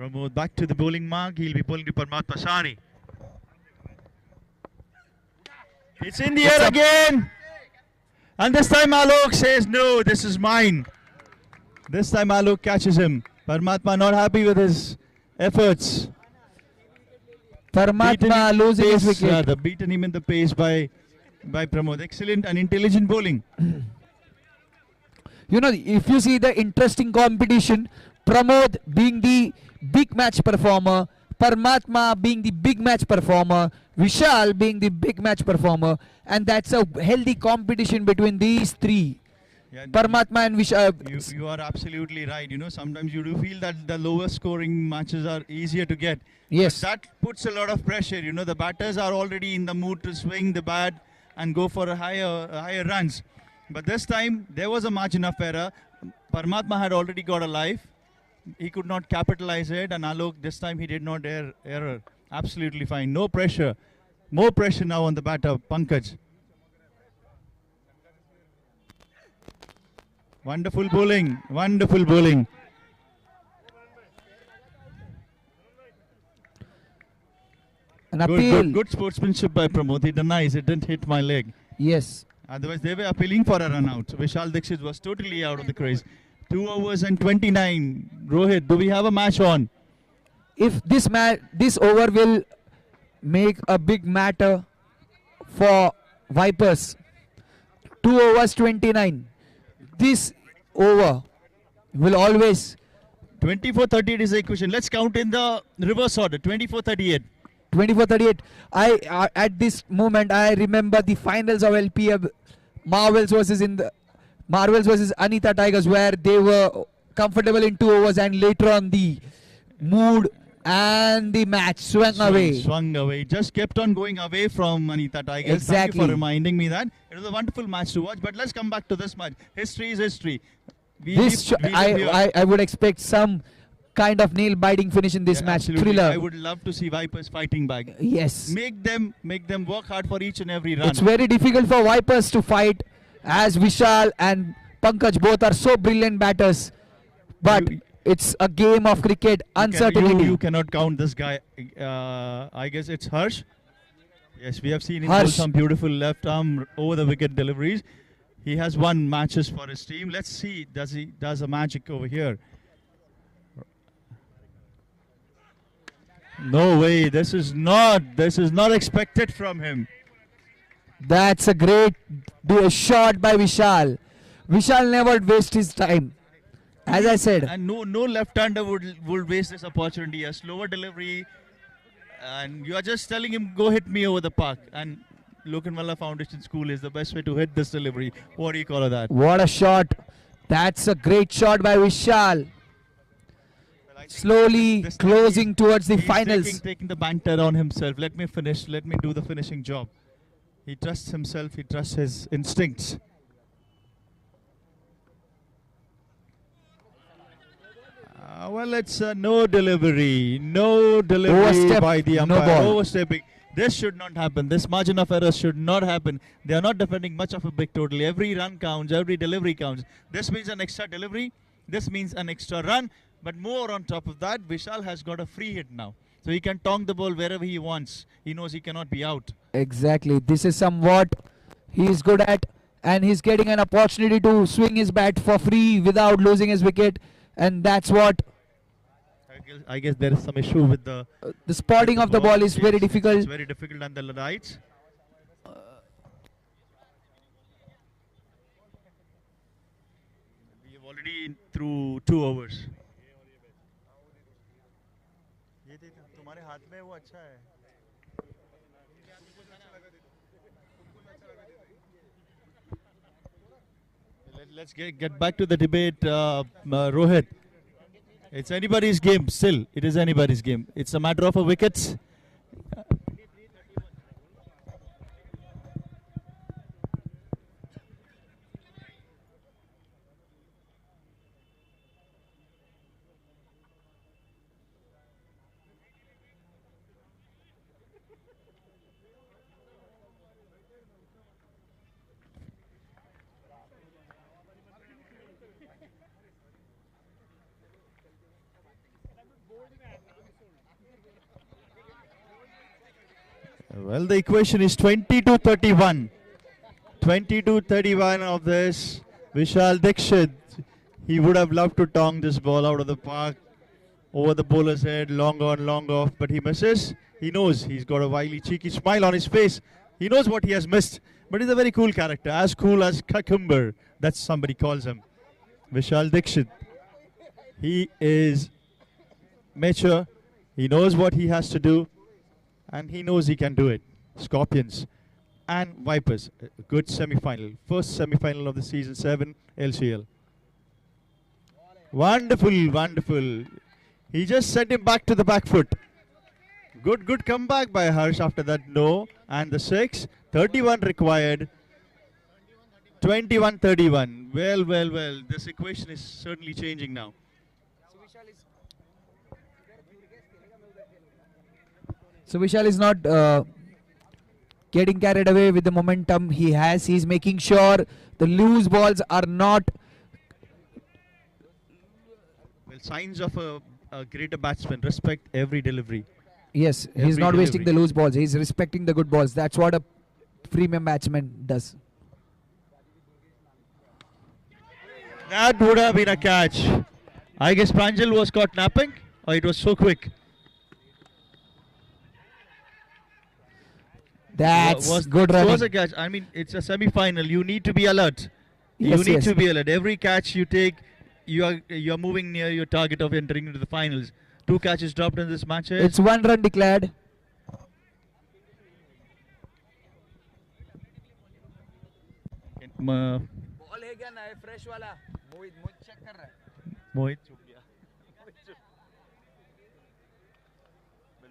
Pramod back to the bowling mark. He'll be bowling to Paramatma Sani. It's in the air again. And this time Alok says, no, this is mine. This time Alok catches him. Paramatma not happy with his efforts. Paramatma losing his wicket. Rather, beaten him in the pace by Pramod. Excellent and intelligent bowling. You know, if you see the interesting competition, Pramod being the big match performer, Paramatma being the big match performer, Vishal being the big match performer, and that's a healthy competition between these three. Yeah, Paramatma and Vishal. you are absolutely right. You know, sometimes you do feel that the lower scoring matches are easier to get. Yes. That puts a lot of pressure. You know, the batters are already in the mood to swing the bat and go for higher runs. But this time there was a margin of error. Paramatma had already got a life. He could not capitalize it, and Alok this time he did not error. Absolutely fine. No pressure. More pressure now on the batter, Pankaj. Wonderful bowling. Wonderful bowling. An appeal. Good sportsmanship by Pramod. He denies it didn't hit my leg. Yes. Otherwise, they were appealing for a run out. Vishal Dixit was totally out of the craze. 2 overs and 29. Rohit, do we have a match on? If this over will make a big matter for Vipers. 2 overs 29. This over will always 24-38 is the equation. Let's count in the reverse order. 24-38. 24-38. At this moment I remember the finals of LPL Marvels versus Anita Tigers, where they were comfortable in 2 overs, and later on the mood and the match Swung away. Just kept on going away from Anita Tigers. Exactly. Thank you for reminding me that. It was a wonderful match to watch. But let's come back to this match. History is history. I would expect some kind of nail-biting finish in this match. Absolutely. Thriller. I would love to see Vipers fighting back. Yes. Make them work hard for each and every run. It's very difficult for Vipers to fight, as Vishal and Pankaj both are so brilliant batters. But it's a game of cricket, uncertainty. You cannot count this guy. I guess it's Harsh. Yes, we have seen him do Harsh. some beautiful left arm over the wicket deliveries. He has won matches for his team. Let's see, does he does a magic over here? No way. This is not expected from him. That's a great shot by Vishal. Vishal never waste his time. As I said, And no left-hander would waste this opportunity. A slower delivery, and you are just telling him, go hit me over the park. And Lokanwala Foundation School is the best way to hit this delivery. What do you call that? what a shot. That's a great shot by Vishal. Slowly This time closing towards the he's finals. taking the banter on himself. Let me finish. Let me do the finishing job. He trusts himself. He trusts his instincts. Well, it's no delivery. No delivery Overstep, by the no umpire. ball. Overstepping. This should not happen. This margin of error should not happen. They are not defending much of a big total. Every run counts. Every delivery counts. This means an extra delivery. This means an extra run. But more on top of that, Vishal has got a free hit now. So he can tong the ball wherever he wants. He knows he cannot be out. Exactly. This is somewhat he is good at, and he's getting an opportunity to swing his bat for free without losing his wicket, and that's what I guess there is some issue with the the spotting of the ball is very It's difficult. very difficult on the lights. We have already through 2 overs. ये देख तुम्हारे हाथ में वो अच्छा है. Let's get back to the debate, Rohit. It's anybody's game still. It is anybody's game. It's a matter of a wickets. Well, the equation is 22-31. 22-31 of this. Vishal Dikshit. He would have loved to tong this ball out of the park. Over the bowler's head, long on, long off, but he misses. He knows he's got a wily, cheeky smile on his face. He knows what he has missed, but he's a very cool character, as cool as Cucumber. That's somebody calls him. Vishal Dikshit. He is mature. He knows what he has to do, and he knows he can do it. Scorpions and Vipers. A good semi-final. First semi-final of the season 7 LCL. Wonderful, wonderful. He just sent him back to the back foot. Good comeback by Harsh after that no. And the 6. 31 required. 21-31. Well. This equation is certainly changing now. So Vishal is not getting carried away with the momentum he has. He's making sure the loose balls are not. Well, signs of a greater batsman. Respect every delivery. Yes, he's Every not wasting the delivery. loose balls. He's respecting the good balls. That's what a premium batsman does. That would have been a catch. I guess Pranjal was caught napping, or it was so quick. That's good It running. was a catch. I mean, it's a semi-final. You need to be alert. Yes, you need yes. to be alert. Every catch you take, you are moving near your target of entering into the finals. 2 catches dropped in this match. It's 1 run declared. Ball है क्या ना fresh वाला मोहित check कर रहा है Mohit चुप गया.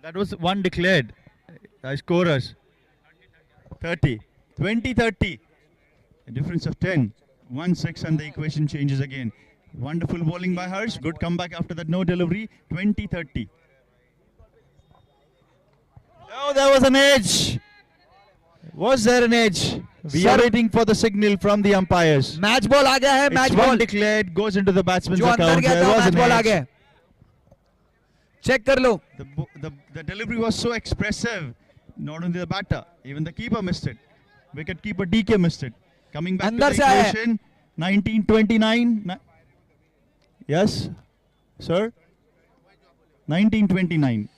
That was 1 declared. Scorers 30. 20-30. A difference of 10. 1-6 and the equation changes again. Wonderful bowling by Harsh. Good comeback after that no delivery. 20-30. Oh, there was an edge. Was there an edge? We are Sir- waiting for the signal from the umpires. Match ball आ गया है. Match It's 1 ball declared, goes into the batsman's जो अंदर account. गया There था was match an ball आ edge. गया. Check कर लो. The delivery was so expressive. Not only the batter, even the keeper missed it. Wicket keeper DK missed it. Coming back अंदर to से the आया है. equation. 1929. Yes, sir. 1929.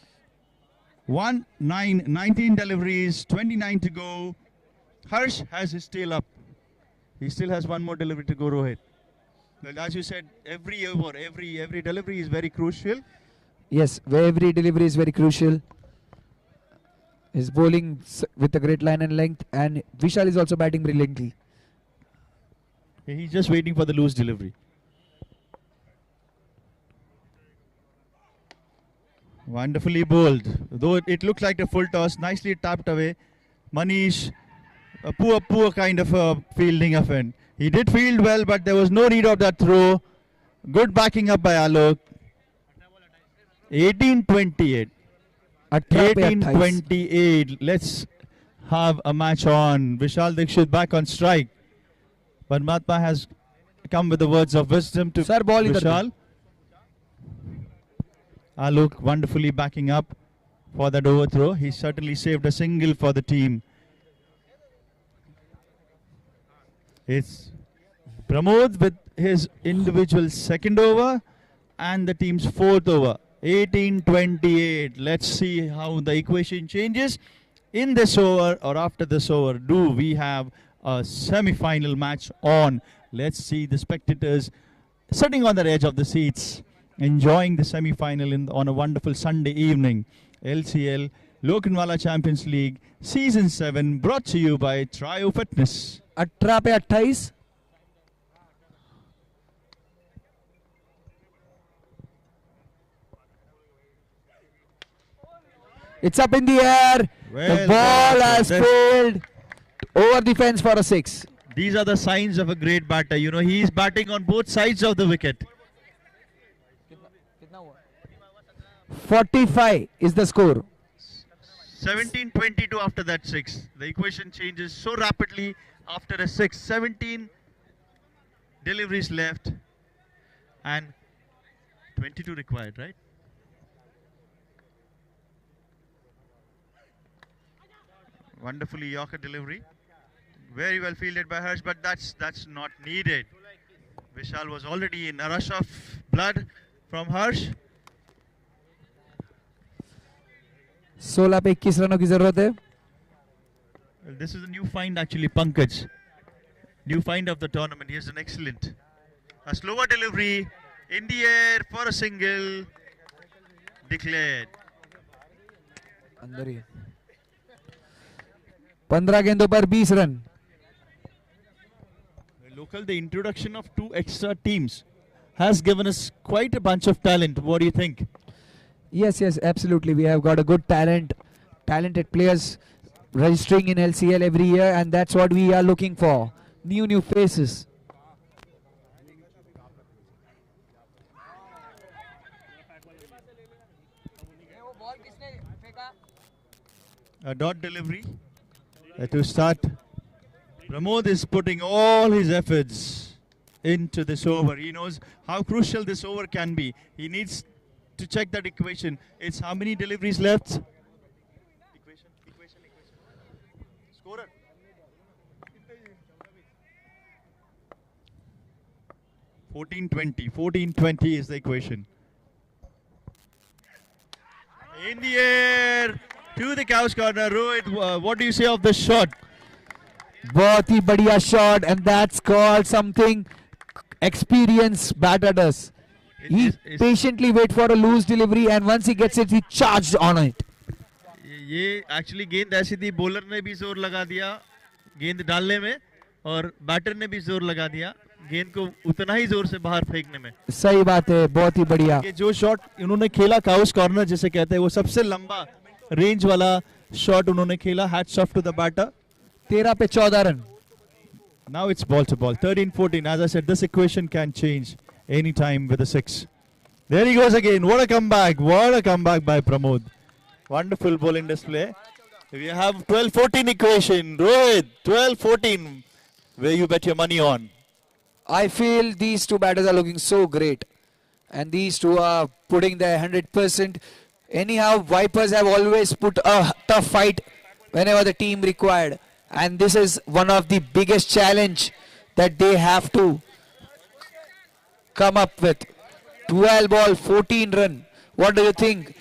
19 deliveries, 29 to go. Harsh has his tail up. He still has 1 more delivery to go, Rohit. Well, as you said, every over, every delivery is very crucial. Yes, every delivery is very crucial. He's bowling with a great line and length, and Vishal is also batting brilliantly. He's just waiting for the loose delivery. Wonderfully bowled. Though it looked like a full toss, nicely tapped away. Manish, a poor kind of fielding offend. He did field well, but there was no need of that throw. Good backing up by Alok. 18-28. 18 पे 28. 18-28. Let's have a match on. Vishal Dikshit back on strike. Paramatma has come with the words of wisdom to Sir, ball idhar Vishal. Alok wonderfully backing up for that overthrow. He certainly saved a single for the team. It's Pramod with his individual second over and the team's 4th over. 18-28. Let's see how the equation changes in this over or after this over. Do we have a semi-final match on? Let's see the spectators sitting on the edge of the seats, enjoying the semi-final on a wonderful Sunday evening. LCL Lokhandwala Champions League Season 7 brought to you by Trio Fitness. 18 पे 28. It's up in the air. The Well, ball well, has that's- failed over the fence for a 6. These are the signs of a great batter. You know, he is batting on both sides of the wicket. 45 is the score. 17-22 after that 6. The equation changes so rapidly after a 6. 17 deliveries left and 22 required, right? Wonderfully Yorker delivery. Very well fielded by Harsh, but that's not needed. Vishal was already in a rush of blood from Harsh. 16 पे 21 रनों की जरूरत है. Well, this is a new find actually, Pankaj. New find of the tournament. Here's an excellent. A slower delivery in the air for a single. Declared. अंदर ही. 15 गेंदों पर 20 run. Local, the introduction of 2 extra teams has given us quite a bunch of talent. What do you think? Yes, absolutely. We have got a good talented players registering in LCL every year, and that's what we are looking for. New faces. A dot delivery to start. Pramod is putting all his efforts into this over. He knows how crucial this over can be. He needs to check that equation. It's how many deliveries left? Equation. Scorer. 14-20 is the equation. In the air to the Cows corner. Rohit, what do you say of this shot? बहुत ही बढ़िया shot, and that's called something experience batter does. He patiently wait for a loose delivery, and once he gets it, he charged on it. ये actually गेंद ऐसी थी, bowler ने भी जोर लगा दिया गेंद डालने में और बैटर ने भी जोर लगा दिया गेंद को उतना ही जोर से बाहर फेंकने में. सही बात है, बहुत ही बढ़िया. ये जो शॉट इन्होंने खेला काउस कॉर्नर जिसे कहते हैं, वो सबसे लंबा रेंज वाला शॉट उन्होंने खेला. Hats off to the batter. 13 पे 14 run. Now it's ball to ball. 13-14. As I said, this equation can change any time with a 6. There he goes again. What a comeback. What a comeback by Pramod. Wonderful bowling display. We have 12-14 equation. Rohit, 12-14. Where you bet your money on? I feel these two batters are looking so great, and these two are putting their 100%. Anyhow, Vipers have always put a tough fight whenever the team required, and this is one of the biggest challenge that they have to come up with. 12 ball, 14 run. What do you think?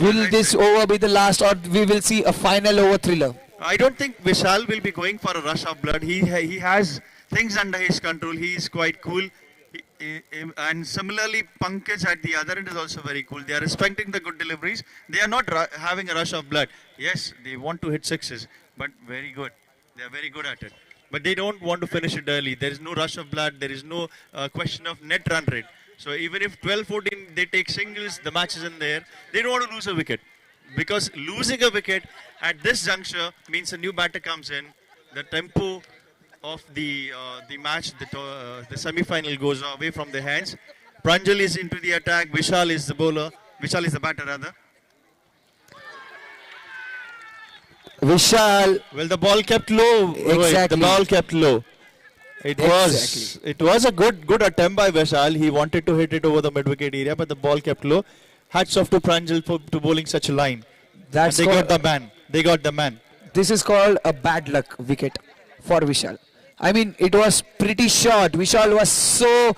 Will this over be the last, or we will see a final over thriller? I don't think Vishal will be going for a rush of blood. He has things under his control. He is quite cool. And similarly, Pankaj at the other end is also very cool. They are respecting the good deliveries. They are not having a rush of blood. Yes, they want to hit sixes, but very good. They are very good at it. But they don't want to finish it early. There is no rush of blood. There is no question of net run rate. So even if 12-14 they take singles, the match is in there. They don't want to lose a wicket. Because losing a wicket at this juncture means a new batter comes in. The tempo of the match, the semi-final goes away from their hands. Pranjal is into the attack. Vishal is the bowler. Vishal is the batter rather. Vishal. Well, the ball kept low. Exactly. The ball kept low. It was a good attempt by Vishal. He wanted to hit it over the mid-wicket area, but the ball kept low. Hats off to Pranjal for bowling such a line. That's and they got the man. They got the man. This is called a bad luck wicket for Vishal. I mean, it was pretty short. Vishal was so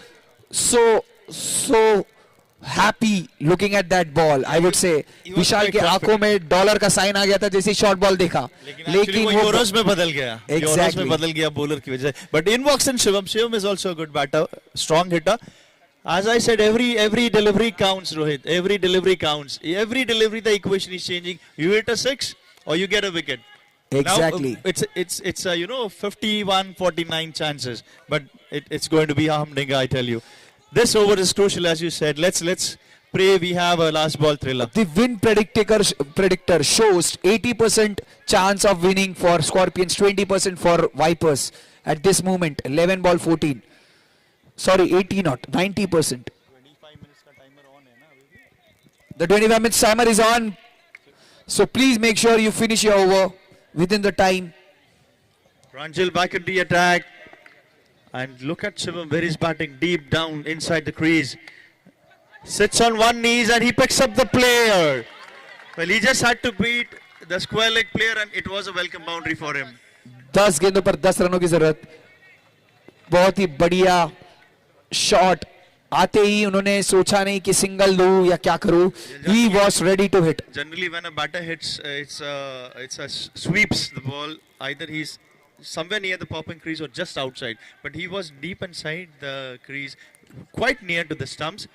happy looking at that ball. I would say Vishal के आंखों में dollar का sign आ गया था जैसे short ball देखा. लेकिन वो यूरोस में बदल गया. Exactly. यूरोस में बदल गया bowler की वजह से. But in walks in Shivam. Shivam is also a good batter, strong hitter. As I said, every delivery counts, Rohit. Every delivery counts. Every delivery, the equation is changing. You hit a 6 or you get a wicket. Exactly. Now, it's 51-49 chances, but it's going to be a humdinger, I tell you. This over is crucial, as you said. Let's pray we have a last ball thriller. The win predictor shows 80% chance of winning for Scorpions, 20% for Vipers at this moment. 11 ball 14. Sorry, 80 not, 90%. The 25 minutes timer is on. So please make sure you finish your over within the time. Pranjal back at the attack. And look at Shivam where he's batting deep down inside the crease. Sits on one knee and he picks up the player. Well, he just had to beat the square leg player, and it was a welcome boundary for him. 10 गेंदों पर 10 रनों की जरूरत। बहुत ही बढ़िया shot. आते ही उन्होंने सोचा नहीं कि सिंगल दूं या क्या करूं। He was ready to hit. Generally, when a batter hits, it's a sweeps the ball. Either he's somewhere near the popping crease or just outside. But he was deep inside the crease, quite near to the stumps.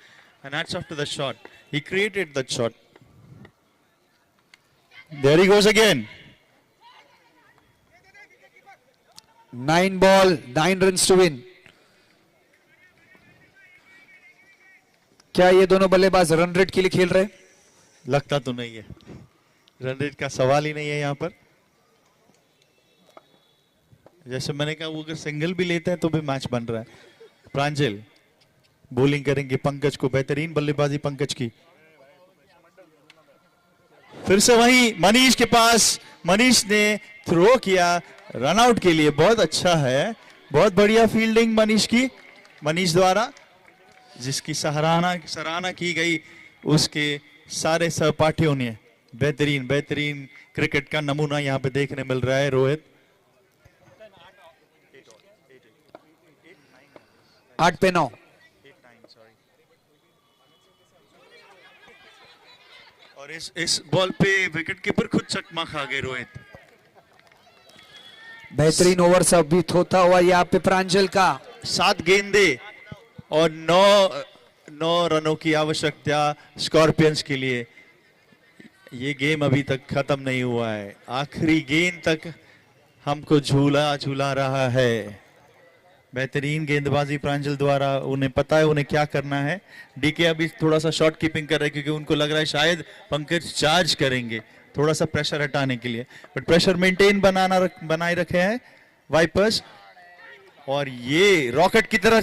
And hats off to the shot. He created that shot. There he goes again. 9 ball, 9 runs to win. क्या ये दोनों बल्लेबाज run rate के लिए खेल रहे हैं? लगता तो नहीं है, रन रेट का सवाल ही नहीं है यहाँ पर। जैसे मैंने कहा, वो अगर सिंगल भी लेते हैं तो भी मैच बन रहा है। प्रांजल बॉलिंग करेंगे पंकज को, बेहतरीन बल्लेबाजी पंकज की। फिर से वही मनीष के पास, मनीष ने थ्रो किया रन आउट के लिए। बहुत अच्छा है, बहुत बढ़िया फील्डिंग मनीष की, मनीष द्वारा, जिसकी सराहना की गई उसके सारे सहपाठियों ने। बेहतरीन बेहतरीन क्रिकेट का नमूना यहाँ पे देखने मिल रहा है रोहित। 8 पे 9। और इस बॉल पे विकेट कीपर खुद चकमा खा गए रोहित। बेहतरीन ओवर साबित होता हुआ यहाँ पे प्रांजल का। 7 गेंदे और 9 रनों की आवश्यकता स्कॉर्पियंस के लिए। ये गेम अभी तक खत्म नहीं हुआ है, आखिरी गेंद तक हमको झूला रहा है। बेहतरीन गेंदबाजी प्रांजल द्वारा, उन्हें पता है उन्हें क्या करना है। डीके अभी थोड़ा सा शॉर्ट कीपिंग कर रहे हैं क्योंकि उनको लग रहा है शायद पंकज चार्ज करेंगे, थोड़ा सा प्रेशर हटाने के लिए। बट प्रेशर मेंटेन बनाए रखे हैं वाइपर्स। और ये रॉकेट की तरह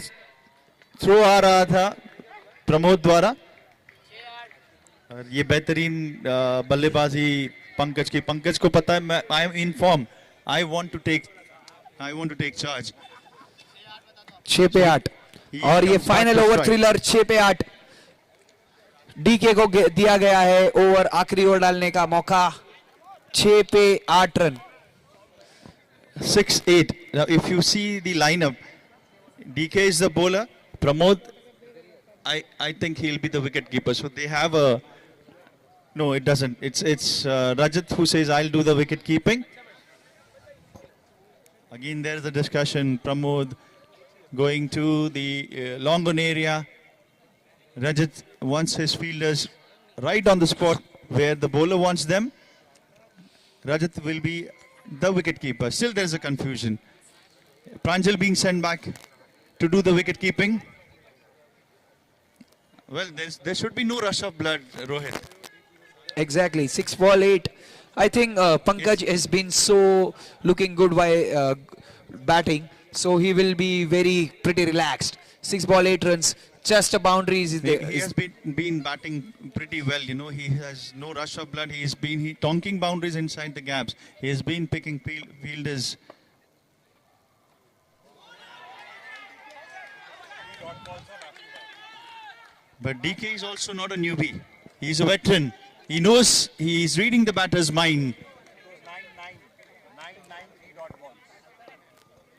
थ्रो आ रहा था प्रमोद द्वारा। और ये बेहतरीन बल्लेबाजी पंकज की। पंकज को पता है I am in form, I want to take charge. 6 पे 8 और ये फाइनल ओवर थ्रिलर। 6 पे 8 डीके को दिया गया है ओवर, आखिरी ओवर डालने का मौका। 6 पे 8 run. 6-8. Now if you see the lineup, DK is the bowler, Pramod, I think he'll be the wicket keeper. So they have a, no it doesn't, it's Rajat who says I'll do the wicket keeping. Again there's a discussion, Pramod going to the long on area. Rajat wants his fielders right on the spot where the bowler wants them. Rajat will be the wicket keeper. Still there's a confusion. Pranjal being sent back to do the wicket keeping. Well, there should be no rush of blood, Rohit. Exactly. 6 ball 8. I think Pankaj has been so looking good by batting, so he will be pretty relaxed. 6 ball 8 runs. Just a boundaries is there. He has been batting pretty well, you know. He has no rush of blood. He has been tonking boundaries inside the gaps. He has been picking fielders. But DK is also not a newbie. He is a veteran. He knows, he is reading the batter's mind.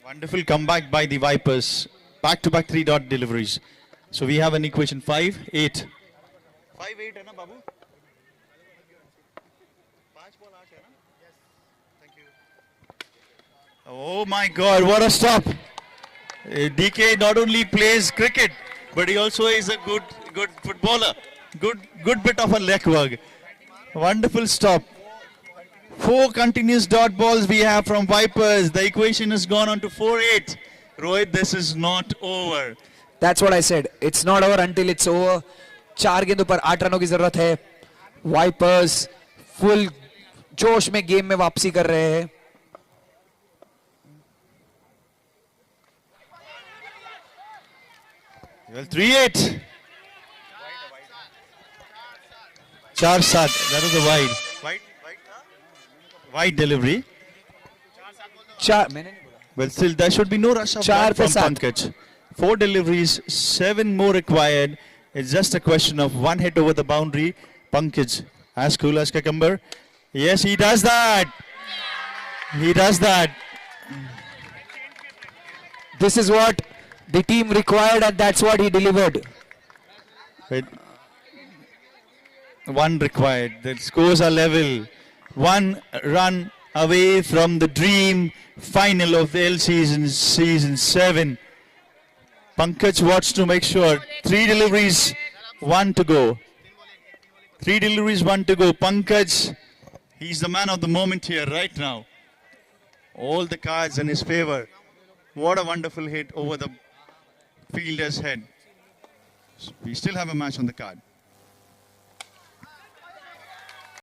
Wonderful comeback by the Vipers. Back-to-back 3-dot deliveries. So we have an equation 5-8. 5-8 है ना बाबू? 5 ball 8 है ना? Yes. Thank you. Oh my God! What a stop! DK not only plays cricket, but he also is a good footballer. Good bit of a leg work. Wonderful stop. 4 continuous dot balls we have from Vipers. The equation has gone on to 4-8. Rohit, this is not over. That's what I said. It's not over until it's over. 4 गेंदों पर 8 रनों की जरूरत है। Wipers full जोश में game में वापसी कर रहे हैं। Well, 3-8. 4-7. That was a wide. Wide delivery. 4 मैंने नहीं बोला। Well, still there should be no rush of blood from Pankaj. 4 deliveries, 7 more required. It's just a question of 1 hit over the boundary. Pankaj, as cool as cucumber. Yes, he does that. He does that. This is what the team required, and that's what he delivered. With one required. The scores are level. 1 run away from the dream final of the L season 7. Pankaj wants to make sure. 3 deliveries, 1 to go. 3 deliveries, 1 to go. Pankaj, he's the man of the moment here right now. All the cards in his favor. What a wonderful hit over the fielder's head. So we still have a match on the card.